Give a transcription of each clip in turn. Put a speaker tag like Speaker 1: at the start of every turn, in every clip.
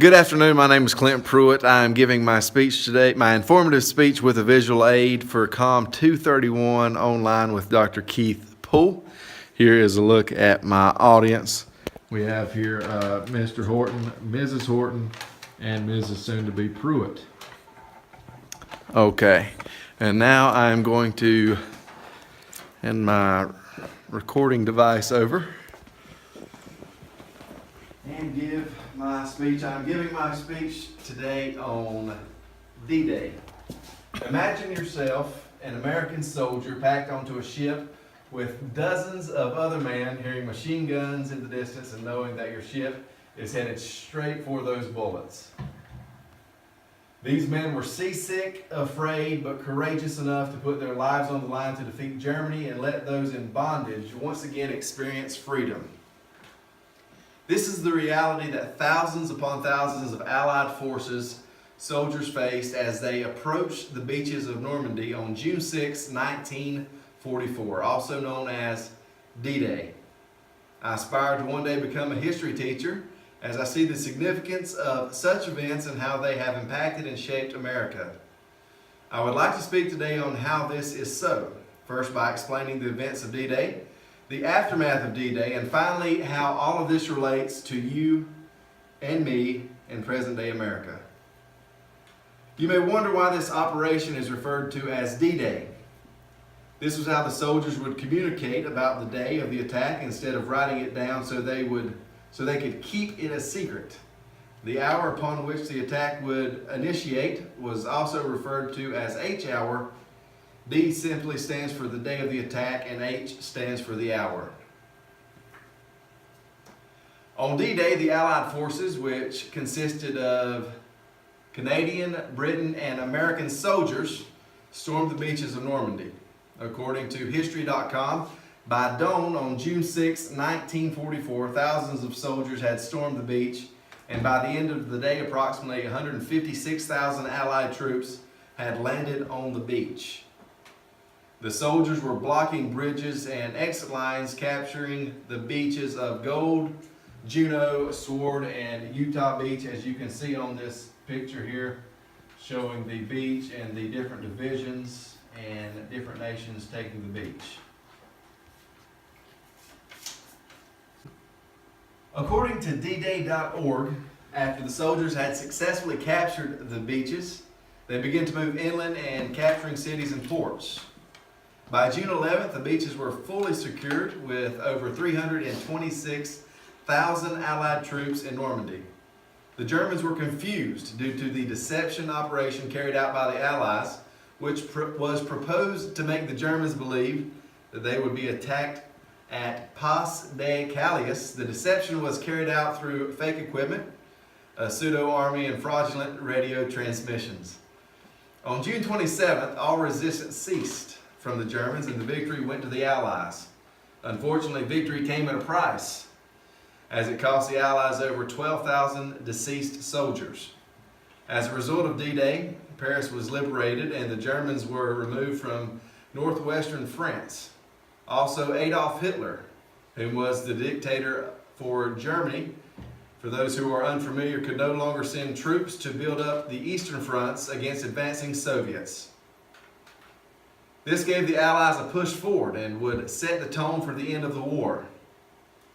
Speaker 1: Good afternoon. My name is Clint Pruitt. I am giving my speech today, my informative speech with a visual aid for COM 231 online with Dr. Keith Poole. Here is a look at my audience. We have here Mr. Horton, Mrs. Horton, and Mrs. soon-to-be Pruitt. Okay, and now I'm going to hand my recording device over and give my speech. I'm giving my speech today on D-Day. Imagine yourself an American soldier packed onto a ship with dozens of other men hearing machine guns in the distance and knowing that your ship is headed straight for those bullets. These men were seasick, afraid, but courageous enough to put their lives on the line to defeat Germany and let those in bondage once again experience freedom. This is the reality that thousands upon thousands of Allied forces soldiers faced as they approached the beaches of Normandy on June 6, 1944, also known as D-Day. I aspire to one day become a history teacher as I see the significance of such events and how they have impacted and shaped America. I would like to speak today on how this is so. First, by explaining the events of D-Day, the aftermath of D-Day, and finally how all of this relates to you and me in present-day America. You may wonder why this operation is referred to as D-Day. This was how the soldiers would communicate about the day of the attack instead of writing it down so they could keep it a secret. The hour upon which the attack would initiate was also referred to as H-hour. D simply stands for the day of the attack, and H stands for the hour. On D-Day, the Allied forces, which consisted of Canadian, Britain, and American soldiers, stormed the beaches of Normandy. According to History.com, by dawn on June 6, 1944, thousands of soldiers had stormed the beach, and by the end of the day, approximately 156,000 Allied troops had landed on the beach. The soldiers were blocking bridges and exit lines, capturing the beaches of Gold, Juno, Sword, and Utah Beach, as you can see on this picture here, showing the beach and the different divisions and different nations taking the beach. According to dday.org, after the soldiers had successfully captured the beaches, they began to move inland and capturing cities and ports. By June 11th, the beaches were fully secured with over 326,000 Allied troops in Normandy. The Germans were confused due to the deception operation carried out by the Allies, which was proposed to make the Germans believe that they would be attacked at Pas de Calais. The deception was carried out through fake equipment, a pseudo-army, and fraudulent radio transmissions. On June 27th, all resistance ceased from the Germans and the victory went to the Allies. Unfortunately, victory came at a price, as it cost the Allies over 12,000 deceased soldiers. As a result of D-Day, Paris was liberated and the Germans were removed from northwestern France. Also, Adolf Hitler, who was the dictator for Germany, for those who are unfamiliar, could no longer send troops to build up the eastern fronts against advancing Soviets. This gave the Allies a push forward and would set the tone for the end of the war.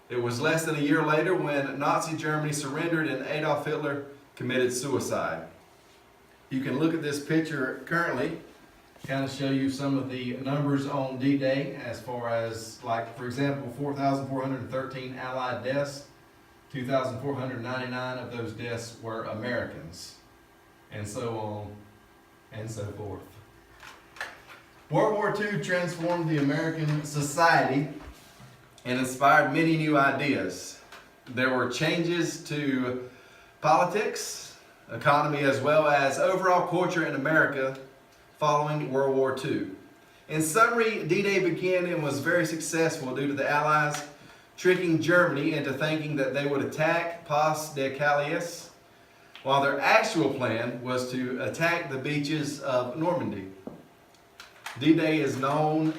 Speaker 1: It was less than a year later when Nazi Germany surrendered and Adolf Hitler committed suicide. You can look at this picture currently, kind of show you some of the numbers on D-Day as far as, like, for example, 4,413 Allied deaths. 2,499 of those deaths were Americans, and so on and so forth. World War II transformed the American society and inspired many new ideas. There were changes to politics, economy, as well as overall culture in America following World War II. In summary, D-Day began and was very successful due to the Allies tricking Germany into thinking that they would attack Pas de Calais, while their actual plan was to attack the beaches of Normandy. This day is known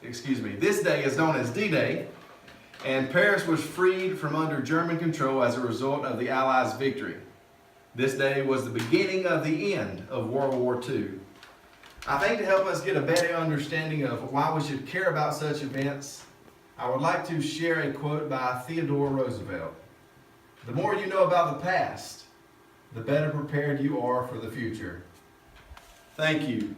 Speaker 1: as D-Day, and Paris was freed from under German control as a result of the Allies' victory. This day was the beginning of the end of World War II. I think to help us get a better understanding of why we should care about such events, I would like to share a quote by Theodore Roosevelt. The more you know about the past, the better prepared you are for the future. Thank you.